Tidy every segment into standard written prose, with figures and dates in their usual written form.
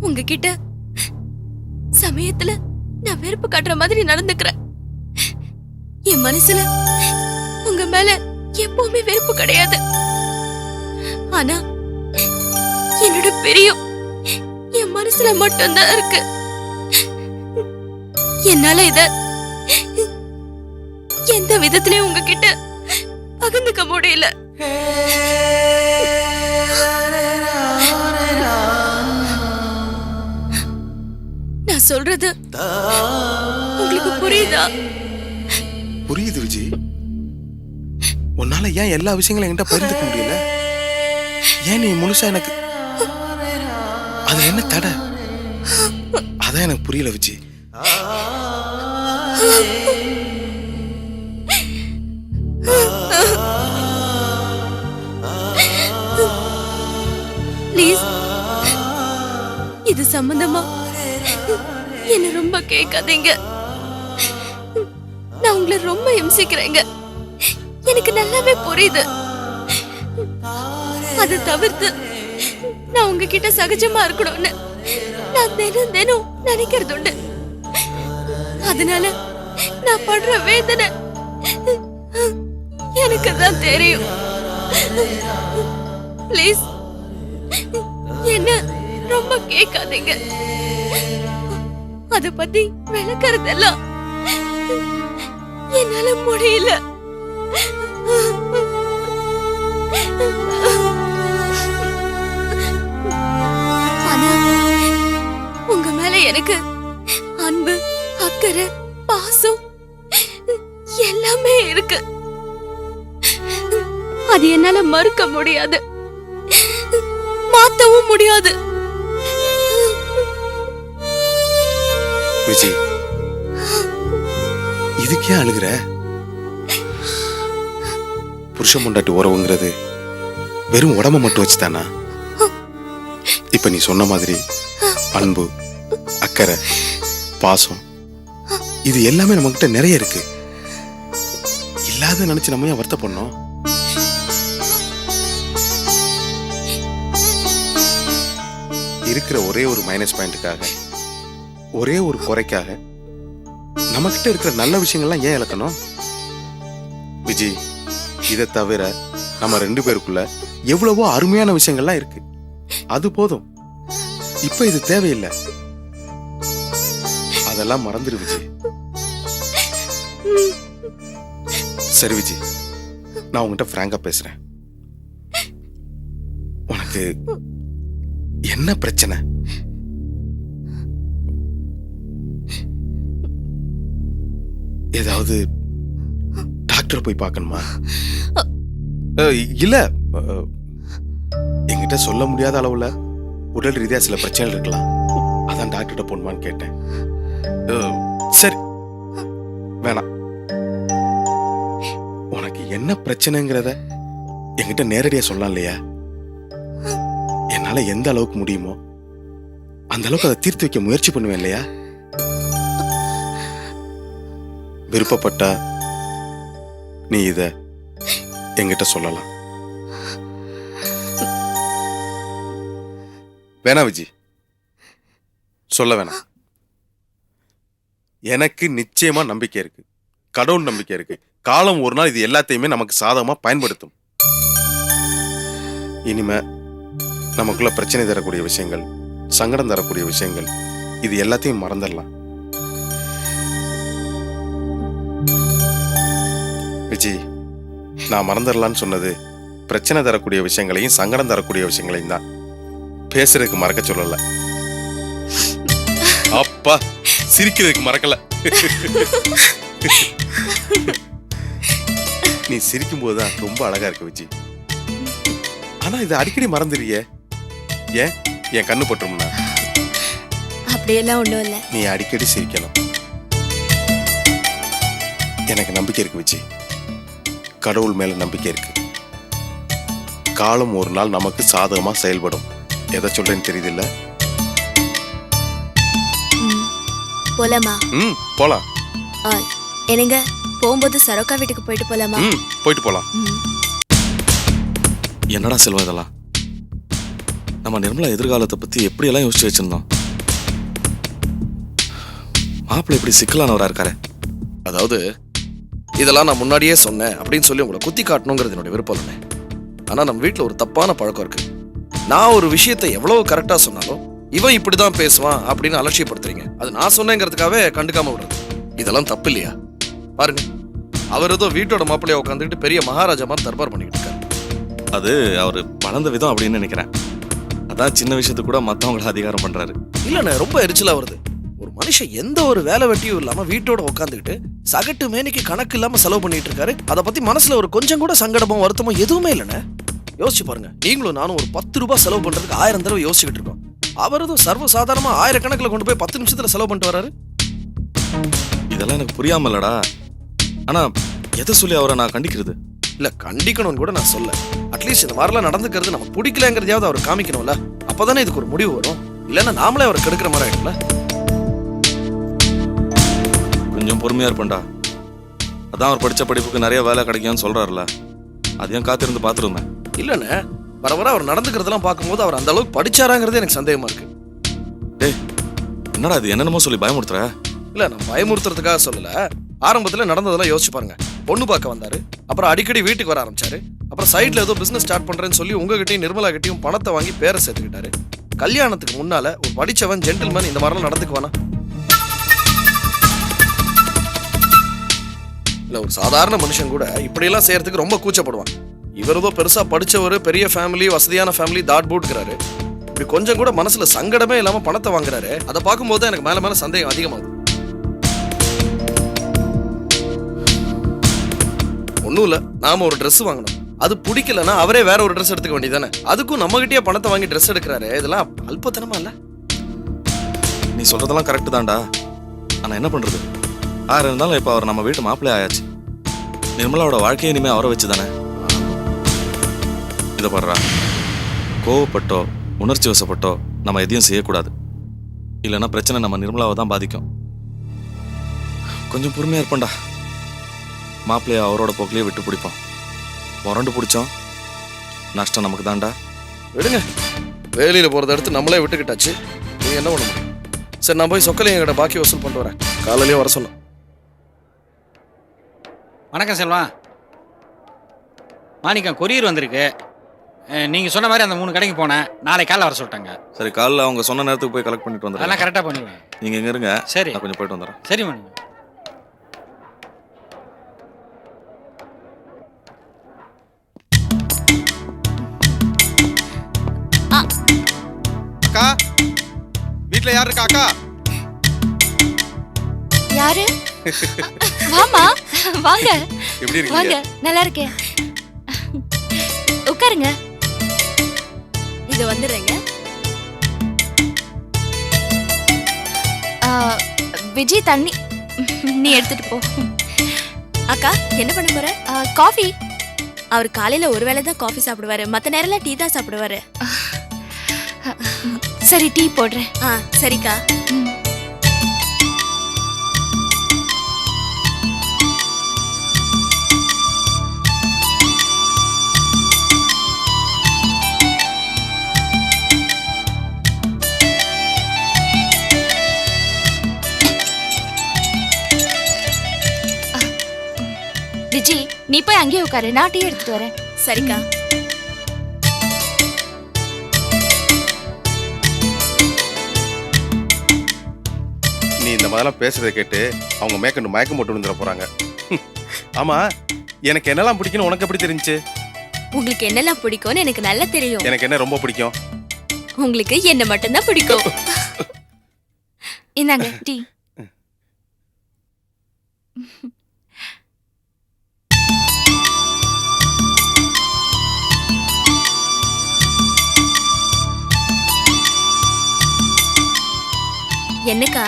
உங்ககிட்ட சமயத்துல நான் வெறுப்பு காட்டுற மாதிரி நடந்துக்கிறேன். என் மனசுல உங்க மேல எப்பவுமே வெறுப்பு கிடையாது. ஆனா என்னோட பிரியம் என் மனசுல மட்டும்தான் இருக்கு. என்னால இத எந்த விதத்திலயும் உங்ககிட்ட பகிர்ந்துக்க முடியல. நான் சொல்றது உங்களுக்கு புரியுதா? புரியுது விஜய். உன்னால ஏன் எல்லா விஷயங்களும் என்கிட்ட பகிர்ந்துக்க முடியல? ஏன் நீ முழுசா எனக்கு அது என்ன தடை? அதான் எனக்கு புரியல விஜய். ப்ளீஸ் இது சம்பந்தமா என்ன ரொம்ப கேட்காதீங்க. நான் உங்களை ரொம்ப இம்சிக்கிறேங்க. எனக்கு நல்லாவே புரியுது. அதை தவிர்த்து நான் உங்ககிட்ட சகஜமா இருக்கணும்னு நான் தினம் தினம் நினைக்கிறது உண்டு. அதனால நான் படுற வேதனை எனக்கு தான் தெரியும். ப்ளீஸ் என்ன ரொம்ப கேட்காதீங்க. அத பத்தி விளக்கறதெல்லாம் என்னால முடியல. ஆனா உங்க மேல எனக்கு அன்பு, அக்கறை, பாசம் எல்லாமே இருக்கு. அது என்னால மறுக்க முடியாது, மாத்தவும் முடியாது. விஜய், இதுக்கே அழுகுற? புருஷன் பொண்டாட்டி உறவுங்கிறது வெறும் உடம்ப மட்டும் வச்சுதானா? இப்ப நீ சொன்ன மாதிரி அன்பு, அக்கறை, பாசம் இது எல்லாமே நம்ம கிட்ட நிறைய இருக்கு. இல்லாத நினைச்சு நம்ம ஏன் வருத்தப்படணும்? இருக்கிற ஒரே ஒரு மைனஸ் பாயிண்ட்டுக்காக, ஒரே ஒரு குறைக்காக நம்ம கிட்ட இருக்கிற நல்ல விஷயங்கள்லாம் ஏன் இழக்கணும்? விஜய், இதை தவிர நம்ம ரெண்டு பேருக்குள்ள எவ்வளவோ அருமையான விஷயங்கள்லாம் இருக்கு. அது போதும். இப்ப இது தேவையில்லை. அதெல்லாம் மறந்துடு விஜய். சரி விஜய், நான் உங்ககிட்ட பிராங்கா பேசுறேன். உனக்கு என்ன பிரச்சனை? ஏதாவது டாக்டர் போய் பார்க்கணுமா? இல்ல, என்கிட்ட சொல்ல முடியாத அளவுல உடல் ரீதியா சில பிரச்சனைகள் இருக்கலாம். அதான் டாக்டர்கிட்ட போகணுமான்னு கேட்டேன். சரி, வேணாம். உனக்கு என்ன பிரச்சனைங்கிறத என்கிட்ட நேரடியா சொல்லலாம் இல்லையா? என்னால எந்த அளவுக்கு முடியுமோ அந்த அளவுக்கு அதை தீர்த்து வைக்க முயற்சி பண்ணுவேன் இல்லையா? விருப்பப்பட்டா நீ இத என்கிட்ட சொல்லலாம். வேணா விஜய், சொல்ல வேணாம். எனக்கு நிச்சயமா நம்பிக்கை இருக்கு, கடவுள் நம்பிக்கை இருக்கு. காலம் ஒரு நாள் இது எல்லாத்தையுமே நமக்கு சாதகமா பயன்படுத்தும். இனிமே நமக்குள்ள பிரச்சனை தரக்கூடிய விஷயங்கள், சங்கடம் தரக்கூடிய விஷயங்கள், இது எல்லாத்தையும் மறந்துடலாம். விஜய், நான் மறந்துடலான்னு சொன்னது பிரச்சனை தரக்கூடிய விஷயங்களையும் சங்கடம் தரக்கூடிய விஷயங்களையும் தான். பேசுறதுக்கு மறக்க சொல்லல. அப்பா, சிரிக்கிறதுக்கு மறக்கல. நீ சிரிக்கும் போதுதான் ரொம்ப அழகா இருக்கு விஜய். ஆனா இது அடிக்கடி மறந்துடுறியே, ஏன்? என் கண்ணு பட்டுரும்னா? அப்படியெல்லாம் ஒண்ணும் இல்ல. நீ அடிக்கடி சிரிக்கணும். எனக்கு நம்பிக்கை இருக்கு விஜய். கடவுள் மேல நம்பிக்கை இருக்கு. காலம் ஒரு நாள் நமக்கு சாதகமா செயல்படும். எதை சொல்றேன்னு தெரியுது இல்ல? போலாமா? போலாம். என்னங்க, போகும்போது சரோக்கா வீட்டுக்கு போயிட்டு போலாமா? போயிட்டு போலாம். என்னடா செல்வா இதெல்லாம்? நம்ம நிர்மலா எதிர்காலத்தை பத்தி எப்படி எல்லாம் யோசிச்சு வச்சிருந்தோம். மாப்பிள்ளை இப்படி சிக்கலானவரா இருக்காரு. அதாவது இதெல்லாம் நான் முன்னாடியே சொன்னேன் அப்படின்னு சொல்லி உங்களை குத்தி காட்டணுங்கிறது என்னோட விருப்பம் இல்லை. ஆனா நம்ம வீட்டில் ஒரு தப்பான பழக்கம் இருக்கு. நான் ஒரு விஷயத்தை எவ்வளவு கரெக்டா சொன்னாலும் இவன் இப்படிதான் பேசுவான் அப்படின்னு அலட்சியப்படுத்துறீங்க. அது நான் சொன்னேங்கிறதுக்காகவே கண்டுக்காம விடுறது. இதெல்லாம் தப்பு இல்லையா? பாருங்க, அவர் ஏதோ வீட்டோட மாப்பிள்ளைய உட்காந்துக்கிட்டு பெரிய மகாராஜா மாதிரி தர்பார் பண்ணிக்கிட்டு இருக்காரு. அது அவரு வளர்ந்த விதம் அப்படின்னு நினைக்கிறேன். அதான் சின்ன விஷயத்துக்கு கூட மத்தவங்களை அதிகாரம் பண்றாரு. இல்லண்ணே, ரொம்ப எரிச்சலா வருது. ஒரு மனுஷன் எந்த ஒரு வேலை வெட்டியும் இல்லாம வீட்டோட உட்காந்துக்கிட்டு சகட்டு மேனிக்கு கணக்கு இல்லாம செலவு பண்ணிட்டு இருக்காரு. அதை பத்தி மனசுல ஒரு கொஞ்சம் கூட சங்கடமோ வருத்தமோ எதுவுமே இல்லைண்ணே. யோசிச்சு பாருங்க, நீங்களும் நானும் ஒரு 10 ரூபாய் செலவு பண்றதுக்கு 1000 தடவை யோசிச்சுக்கிட்டு இருக்கோம். அவர் ஏதோ சர்வ சாதாரணமா 1000 கணக்கில் கொண்டு போய் 10 நிமிஷத்துல செலவு பண்ணிட்டு வராரு. இதெல்லாம் எனக்கு புரியாம இல்லடா. ஆனா எதை சொல்லி அவரை நான் கண்டிக்கிறது? இல்ல, கண்டிக்கணும்னு கூட நான் சொல்ல. அட்லீஸ்ட் இந்த மாதிரிலாம் நடந்துக்கிறது நமக்கு பிடிக்கலங்கிறதையாவது அவர் காமிக்கணும்ல. அப்பதானே இதுக்கு ஒரு முடிவு வரும். இல்லைன்னா நாமளே அவரை கெடுக்கிற மாதிரி ஆயிடும்ல. கொஞ்சம் பொறுமையா இருப்பேன்டா. அதான் அவர் படிச்ச படிப்புக்கு நிறைய வேலை கிடைக்கும்னு சொல்றாருல, அதையும் காத்திருந்து பாத்துருந்தேன். இல்லண்ணே, வர வர அவர் நடந்துக்கிறதெல்லாம் பார்க்கும்போது அவர் அந்த அளவுக்கு படிச்சாராங்கிறது எனக்கு சந்தேகமா இருக்கு. டேய், என்னடா இது என்னென்னமோ சொல்லி பயமுறுத்துற? இல்ல, நான் பயமுறுத்துறதுக்காக சொல்லல. ஆரம்பத்துல நடந்ததெல்லாம் யோசிச்சு பாருங்க. பொண்ணு பார்க்க வந்தாரு, அப்புறம் அடிக்கடி வீட்டுக்கு வர ஆரம்பிச்சாரு, அப்புறம் சைட்ல ஏதோ பிசினஸ் ஸ்டார்ட் பண்றேன்னு சொல்லி உங்ககிட்டயும் நிர்மலா கிட்டையும் பணத்தை வாங்கி பேரை சேர்த்துக்கிட்டாரு. கல்யாணத்துக்கு முன்னால ஒரு படிச்சவன் ஜென்டில்மேன் இந்த மாதிரிலாம் நடந்துக்குவானா? இல்ல, ஒரு சாதாரண மனுஷன் கூட இப்படியெல்லாம் செய்யறதுக்கு ரொம்ப கூச்சப்படுவான். இவர் ஏதோ பெருசா படிச்சவர், பெரிய ஃபேமிலி, வசதியான ஃபேமிலி, தாட் போட்டுக்கிறாரு. இப்படி கொஞ்சம் கூட மனசுல சங்கடமே இல்லாம பணத்தை வாங்குறாரு. அதை பார்க்கும்போது எனக்கு மேல மேல சந்தேகம் அதிகமாகுது. ஒன்றும் இல்லை, நாம ஒரு ட்ரெஸ் வாங்கணும், அது பிடிக்கலன்னா அவரே வேற ஒரு ட்ரெஸ் எடுத்துக்க வேண்டியதானே. அதுக்கும் நம்ம கிட்டே பணத்தை வாங்கி ட்ரெஸ் எடுக்கிறாரு. இதெல்லாம் அல்பத்தனமா இல்ல? நீ சொல்றதெல்லாம் கரெக்ட் தான்டா. ஆனா என்ன பண்றது? யார் இருந்தாலும் இப்ப அவர் நம்ம வீட்டு மாப்பிள்ளை ஆயாச்சு. நிர்மலாவோட வாழ்க்கையை இனிமே அவரை வச்சு தானே. இதை பாடுறா, கோவப்பட்டோ உணர்ச்சி வசப்பட்டோ நம்ம எதையும் செய்யக்கூடாது. இல்லைன்னா பிரச்சனை நம்ம நிர்மலாவை தான் பாதிக்கும். கொஞ்சம் பொறுமையா இருப்பேன்டா. மாப்பிள்ளைய அவரோட போக்கிலேயே விட்டு பிடிப்போம். முரண்டு பிடிச்சோம், நஷ்டம் நமக்கு தான்டா. விடுங்க, வேலையில போறத எடுத்து நம்மளே விட்டுக்கிட்டாச்சு. நீங்க என்ன பண்ண முடியும்? சரி, நான் போய் சொக்கலைங்க கிட்ட பாக்கி வசூல் பண்ணிட்டு வரேன். காலையிலேயே வர சொன்னோம். வணக்கம் செல்வா. மாணிக்கம் கொரியர் வந்திருக்கு. நீங்கள் சொன்ன மாதிரி அந்த 3 கடைக்கு போனேன். நாளை காலைல வர சொல்லிட்டாங்க. சரி, காலைல அவங்க சொன்ன நேரத்துக்கு போய் கலெக்ட் பண்ணிட்டு வந்துடுறேன். அதெல்லாம் கரெக்டாக பண்ணிடுவேன். நீங்க எங்க இருங்க, சரி, நான் கொஞ்சம் போயிட்டு வந்துடுறேன். சரி மாணிக்கம். அக்கா, வீட்ல யார் இருக்கா? அக்கா, யாரு? வாமா, வாங்க. எப்படி வாங்க, இருக்கீங்க? நல்லா இருக்கேன். உட்காருங்க. இது வந்துடுறேங்க. விஜய், தண்ணி நீ எடுத்துட்டு போ. அக்கா, என்ன பண்ண போற? காஃபி. அவர் காலையில ஒரு வேளை தான் காஃபி சாப்பிடுவாரு, மத்த நேரம்ல டீ தான் சாப்பிடுவாரு. சரி, டீ போடுறேன். சரிக்கா. விஜய், நீ போய் அங்கேயே உட்காரு, நான் டீ எடுத்துட்டு வரேன். சரிக்கா. நீ இந்த மாதிரிலாம் பேசுறதை கேட்டு அவங்க மேற்கொண்டு மயக்கம் போட்டு விழுந்துட போறாங்க. ஆமா, எனக்கு என்னெல்லாம் பிடிக்கும்னு உனக்கு எப்படி தெரிஞ்சுச்சு? உங்களுக்கு என்னெல்லாம் பிடிக்கும்னு எனக்கு நல்லா தெரியும். எனக்கு என்ன ரொம்ப பிடிக்கும்? உங்களுக்கு என்ன மட்டும்தான் பிடிக்கும். இந்தாங்க டீ. என்னக்கா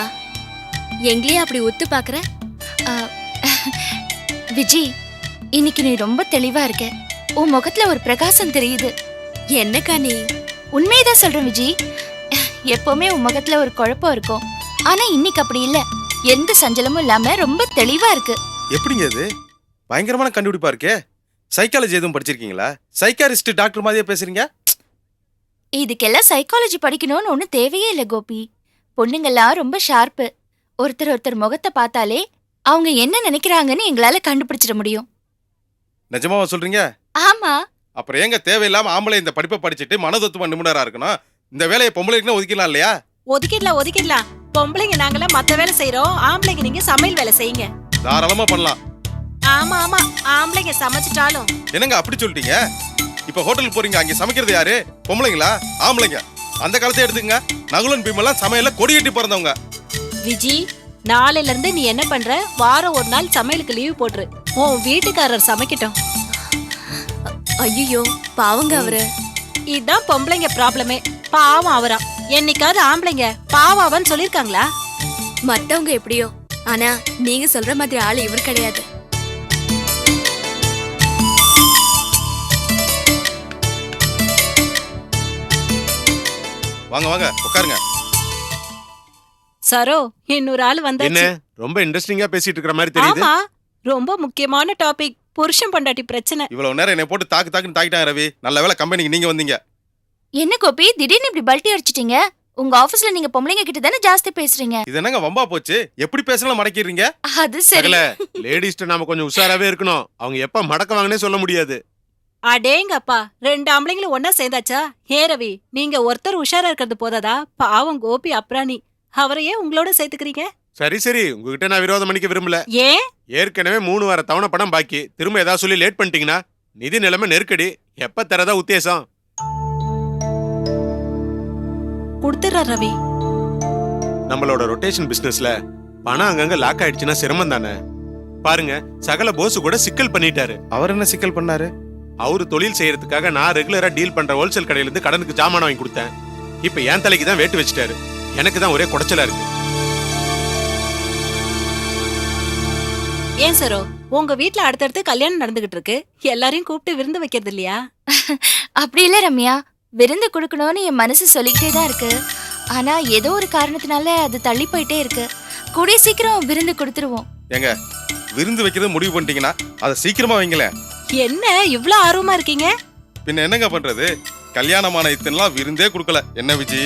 எங்களையே அப்படி ஒத்து பாக்குற? விஜி, இன்னைக்கு நீ ரொம்ப தெளிவா இருக்க. உன் முகத்துல ஒரு பிரகாசம் தெரியுது. என்னக்கா நீ? உண்மையதான் சொல்றேன் விஜி. எப்பவுமே உன் முகத்துல ஒரு குழப்பம் இருக்கும், ஆனா இன்னைக்கு அப்படி இல்ல. எந்த சஞ்சலமும் இல்லாம ரொம்ப தெளிவா இருக்கு. எப்படிங்க இது? பயங்கரமான கண்டுபிடிப்பா இருக்கே. சைக்காலஜி எதுவும் படிச்சிருக்கீங்களா? சைக்காரிஸ்ட் டாக்டர் மாதிரியே பேசுறீங்க. இதுக்கெல்லாம் சைக்காலஜி படிக்கணும்னு ஒண்ணு தேவையே இல்ல கோபி. பொண்ணுங்கெல்லாம் ரொம்ப ஷார்ப்பு. ஒருத்தர் ஒருத்தர் முகத்தை பார்த்தாலே அவங்க என்ன நினைக்கிறாங்கன்னு எங்களால கண்டுபிடிச்சிட முடியும். நிஜமாவா சொல்றீங்க? ஆமா. அப்புறம் ஏங்க தேவையில்லாம ஆம்பளை இந்த படிப்பை படிச்சுட்டு மனதத்துவ நிபுணரா இருக்கணும்? இந்த வேலையை பொம்பளைக்குன்னு ஒதுக்கலாம் இல்லையா? ஒதுக்கிடலாம். பொம்பளைங்க நாங்களாம் மத்த வேலை செய்யறோம், ஆம்பளைங்க நீங்க சமையல் வேலை செய்யுங்க. தாராளமா பண்ணலாம். ஆமா ஆம்பளைங்க சமைச்சிட்டாலும். என்னங்க அப்படி சொல்லிட்டீங்க? இப்ப ஹோட்டலுக்கு போறீங்க, அங்க சமைக்கிறது யாரு? பொம்பளைங்களா ஆம்பளைங்க? அந்த காலத்தை எடுத்துங்க. நகுலன் பீமெல்லாம் சமையல்ல கொடி கட்டி பிறந்தவங்க. விஜி, நாளையில இருந்து நீ என்ன பண்ற, வாரம் ஒரு நாள் சமையலுக்கு லீவ் போட்டுரு. உன் வீட்டுக்காரர் சமைக்கட்டும். ஐயோ பாவங்க அவரு. இதுதான் பொம்பளைங்க ப்ராப்ளமே. பாவம் அவரா. என்னைக்காவது ஆம்பளைங்க பாவாவன்னு சொல்லிருக்காங்களா? மத்தவங்க எப்படியோ, ஆனா நீங்க சொல்ற மாதிரி ஆளு இவர் கிடையாது. வாங்க வாங்க உட்காருங்க. சரோ, இன்னொரு ஆள் என்ன வந்தாச்சு. ரொம்ப இன்ட்ரெஸ்டிங்கா பேசிட்டு இருக்கிற மாதிரி தெரியுது. ஆமா, ரொம்ப முக்கியமான டாபிக். புருஷன் பொண்டாட்டி பிரச்சனை. இவ்வளவு நேரம் என்னை போட்டு தாக்குன்னு தாக்கிட்டாங்க ரவி. நல்ல வேளை கம்பெனிக்கு நீங்க வந்தீங்க. என்ன கோபி, திடீர்னு இப்படி பல்ட்டி அடிச்சிட்டீங்க? உங்க ஆபீஸ்ல நீங்க பொம்பளைங்க கிட்ட தானே ஜாஸ்தி பேசுறீங்க. இது என்னங்க வம்பா போச்சு? எப்படி பேசலாம் மடக்கிறீங்க? அது சரி. சகல லேடிஸ்ட்ட நாம கொஞ்சம் உஷாராவே இருக்கணும். அவங்க எப்ப மடக்குவாங்கன்னே சொல்ல முடியாது. அடேங்கப்பா, 2 ஆம்பளைங்களும் ஒன்னா சேர்ந்தாச்சா? ஹே ரவி, நீங்க ஒருத்தர் உஷாரா இருக்கிறது போதாதா? பாவம் கோபி அப்ராணி, அவரையே உங்களோட சேர்த்துக்கிறீங்க. சரி சரி, உங்ககிட்ட நான் விரோதம் பண்ணிக்க விரும்பல. ஏன்? ஏற்கனவே 3 வார தவணை பணம் பாக்கி. திரும்ப ஏதாவது சொல்லி லேட் பண்ணிட்டீங்கன்னா நிதி நிலைமை நெருக்கடி. எப்ப தரதா உத்தேசம்? கொடுத்துடுற ரவி. நம்மளோட ரொட்டேஷன் பிசினஸ்ல பணம் அங்கங்க லாக் ஆயிடுச்சுன்னா சிரமம் தானே. பாருங்க, சகல போஸ் கூட சிக்கல் பண்ணிட்டாரு. அவர் என்ன சிக்கல் பண்ணாரு? அவரு தொழில் செய்யறதுக்காக நான் ரெகுலரா டீல் பண்ற ஹோல்சேல் கடையில இருந்து கடனுக்கு ஜாமான் வாங்கி கொடுத்தேன். இப்ப என் தலைக்கு தான் வேட்டு வச்சுட்டாரு. எனக்கு தான் ஒரே குடைச்சலா இருக்கு. ஏன் சரோ, உங்க வீட்ல அடுத்தடுத்து கல்யாணம் நடந்துகிட்டு இருக்கு. எல்லாரையும் கூப்பிட்டு விருந்து வைக்கிறது இல்லையா? அப்படி இல்ல ரம்யா, விருந்து கொடுக்கணும்னு என் மனசு சொல்லிக்கிட்டே தான் இருக்கு. ஆனா ஏதோ ஒரு காரணத்தினால அது தள்ளி போயிட்டே இருக்கு. கூடிய சீக்கிரம் விருந்து கொடுத்துருவோம். ஏங்க, விருந்து வைக்கிறது முடிவு பண்ணிட்டீங்கன்னா அதை சீக்கிரமா வைங்களேன். என்ன இவ்ளோ ஆர்வமா இருக்கீங்க? பின்ன என்னங்க பண்றது? கல்யாணமான இத்தனைலாம் விருந்தே கொடுக்கல. என்ன விஜி?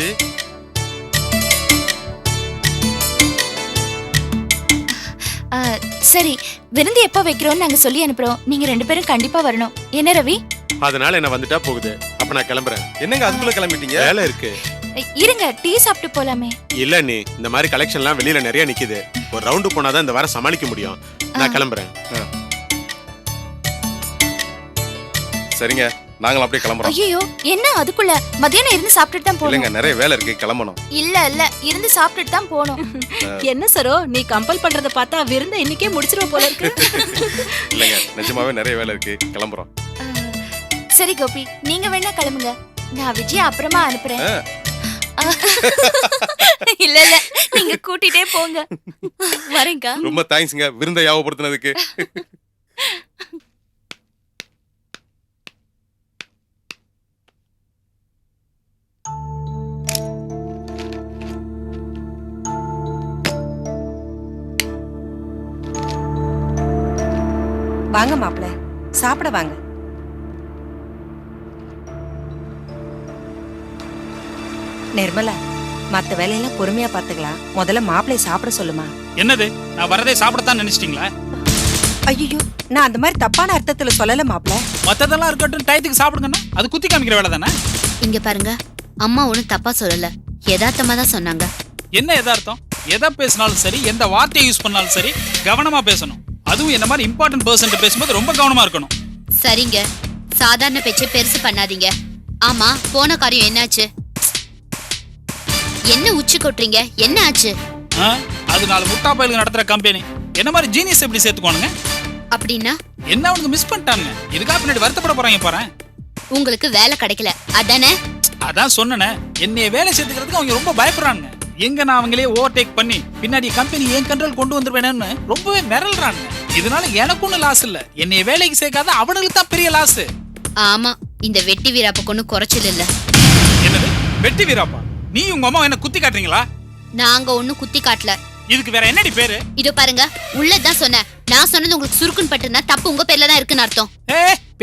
சரி, விருந்து எப்ப வைக்கிறோம்னு நாங்க சொல்லி அனுப்புறோம். நீங்க 2 பேரும் கண்டிப்பா வரணும். என்ன ரவி? அதனால என்ன வந்துட்டா போகுது. அப்ப நான் கிளம்புறேன். என்னங்க அதுக்குள்ள கிளம்பிட்டீங்க? வேலை இருக்கு. இருங்க, டீ சாப்பிட்டு போலாமே. இல்ல நீ இந்த மாதிரி கலெக்ஷன்லாம் வெளியில நிறைய நிக்குது. ஒரு ரவுண்டு போனாதான் இந்த வாரம் சமாளிக்க முடியும். நான் கிளம்புறேன். சரிங்க, நாங்களும் அப்படியே கிளம்புறோம். ஐயோ, என்ன அதுக்குள்ள? மதியானம் இருந்து சாப்பிட்டுட்டு தான் இல்லைங்க, போணும். நிறைய வேலை இருக்கு, கிளம்பணும். இல்ல இருந்து சாப்பிட்டுட்டு தான் போணும். என்ன சரோ, நீ கம்பல் பண்றத பார்த்தா விருந்த இன்னைக்கே முடிச்சிருவ போல இருக்கு. இல்லைங்க, நிஜமாவே நிறைய வேலை இருக்கு, கிளம்புறோம். சரி கோபி, நீங்க வேணா கிளம்புங்க. நான் விஜய் அப்புறமா அனுப்புறேன். இல்ல நீங்க கூட்டிட்டே போங்க. வரேங்க. ரொம்ப தேங்க்ஸ்ங்க விருந்தை ஞாபகப்படுத்தினதுக்கு. வாங்க மாப்பிள்ள, சாப்பிட வாங்க. நிர்மலா, மத்த வேலையெல்லாம் பொறுமையா பாத்துக்கலாம். முதல்ல மாப்பிள்ளைய சாப்பிட சொல்லுமா. என்னது, நான் வரதே சாப்பிடத்தான் நினைச்சிட்டீங்களா? ஐயோ, நான் அந்த மாதிரி தப்பான அர்த்தத்துல சொல்லல மாப்பிள்ள. மத்ததெல்லாம் இருக்கட்டும், டயத்துக்கு சாப்பிடுங்கன்னா அது குத்தி காமிக்கிற வேலை தானே. இங்க பாருங்க, அம்மா ஒன்னும் தப்பா சொல்லல, யதார்த்தமா தான் சொன்னாங்க. என்ன எதார்த்தம்? எதை பேசினாலும் சரி, எந்த வார்த்தையை யூஸ் பண்ணாலும் சரி, கவனமா பேசணும். அதுவும் என்ன மாதிரி இம்பார்ட்டன்ட் பர்சன் பேசும்போது ரொம்ப கவனமா இருக்கணும். சரிங்க, சாதாரண பேச்சை பெருசு பண்ணாதீங்க. ஆமா, போன காரியம் என்னாச்சு? என்ன உச்சி கொட்டுறீங்க? என்ன ஆச்சு? அது 4 முட்டா பயலுக்கு நடத்துற கம்பெனி. என்ன மாதிரி ஜீனியஸ் எப்படி சேர்த்துக்கோனுங்க? அப்படின்னா என்ன அவனுக்கு மிஸ் பண்ணிட்டானுங்க. இதுக்காக பின்னாடி வருத்தப்பட போறாங்க பாறேன். உங்களுக்கு வேலை கிடைக்கல அதானே? அதான் சொன்னேனே, என்னைய வேலை சேர்த்துக்கிறதுக்கு அவங்க ரொம்ப பயப்படுறானுங்க. எங்க நான் அவங்களே ஓவர்டேக் பண்ணி பின்னாடி கம்பெனி ஏன் கண்ட்ரோல் கொண்டு வந்துருவேன்னு ரொம்பவே மிரள்றானுங்க. இதனால எனக்கு ஒன்னும் லாஸ் இல்ல, என்னைய வேலைக்கு சேர்க்காத அவனுக்கு தான் பெரிய லாஸ். ஆமா, இந்த வெட்டி வீராப்புக்கு ஒன்னும் குறைச்சல் இல்ல. என்னது வெட்டி வீராப்பா? நீ உங்க அம்மா என்ன குத்தி காட்டுறீங்களா? நாங்க ஒன்னும் குத்தி காட்டல. இதுக்கு வேற என்னடி பேரு? இதோ பாருங்க, உள்ளதான் சொன்னேன். நான் சொன்னது உங்களுக்கு சுருக்குன்னு பட்டுனா தப்பு உங்க பேர்ல தான் இருக்குன்னு அர்த்தம்.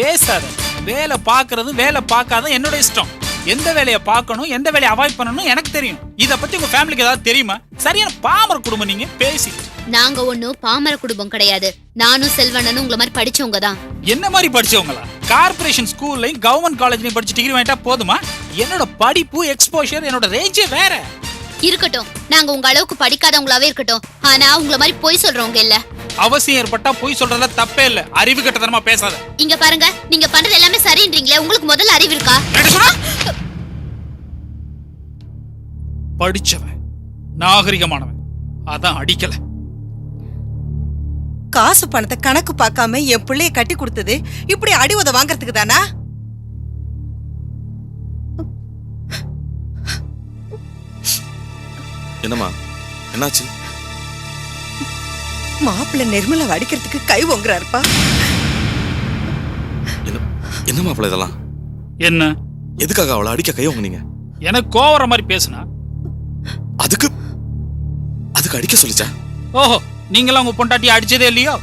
பேசாத. வேலை பாக்குறது வேலை பார்க்காத என்னோட இஷ்டம். எந்த வேலையை பார்க்கணும் எந்த வேலையை அவாய்ட் பண்ணணும் எனக்கு தெரியும். இத பத்தி உங்க ஃபேமிலிக்கு ஏதாவது தெரியுமா? சரியான பாமர குடும்பம் நீங்க பேசி. நாங்க ஒண்ணும் பாமர குடும்பம் கிடையாது. நானும் செல்வண்ணனும் உங்களை மாதிரி படிச்சவங்க தான். என்ன மாதிரி படிச்சவங்களா? கார்ப்பரேஷன் ஸ்கூல்லையும் கவர்மெண்ட் காலேஜ்லயும் படிச்சு டிகிரி வாங்கிட்டா போதுமா? என்னோட படிப்பு எக்ஸ்போஷர் என்னோட ரேஞ்சே வேற. இருக்கட்டும், நாங்க உங்க அளவுக்கு படிக்காதவங்களாவே இருக்கட்டும். ஆனா உங்களை மாதிரி பொய் சொல்றவங்க இல்ல. அவசியம் ஏற்பட்டா பொய் சொல்றதுல தப்பே இல்ல. அறிவு கட்டத்தனமா பேசாத. இங்க பாருங்க, நீங்க பண்றது எல்லாமே சரின்றீங்களே, உங்களுக்கு முதல்ல அறிவு இருக்கா? படிச்சவன், நாகரிகமானவன், அதான் அடிக்கல. காசு பணத்தை கணக்கு பார்க்காம என் பிள்ளைய கட்டி கொடுத்தது இப்படி அடி உத வாங்கறதுக்கு தானா? என்னம்மா என்னாச்சு? மாப்பிள்ளை நிர்மலா அடிக்கிறதுக்கு கை ஓங்குறாருப்பா. என்ன மாப்பிள்ள இதெல்லாம்? என்ன எதுக்காக அவளை அடிக்க கை வாங்குனீங்க? எனக்கு கோவற மாதிரி பேசுனா? அதுக்கு அடிக்க சொல்லிச்சா? ஓஹோ, நீங்களாம் உங்க பொண்டாட்டி அடிச்சதே இல்லையோ?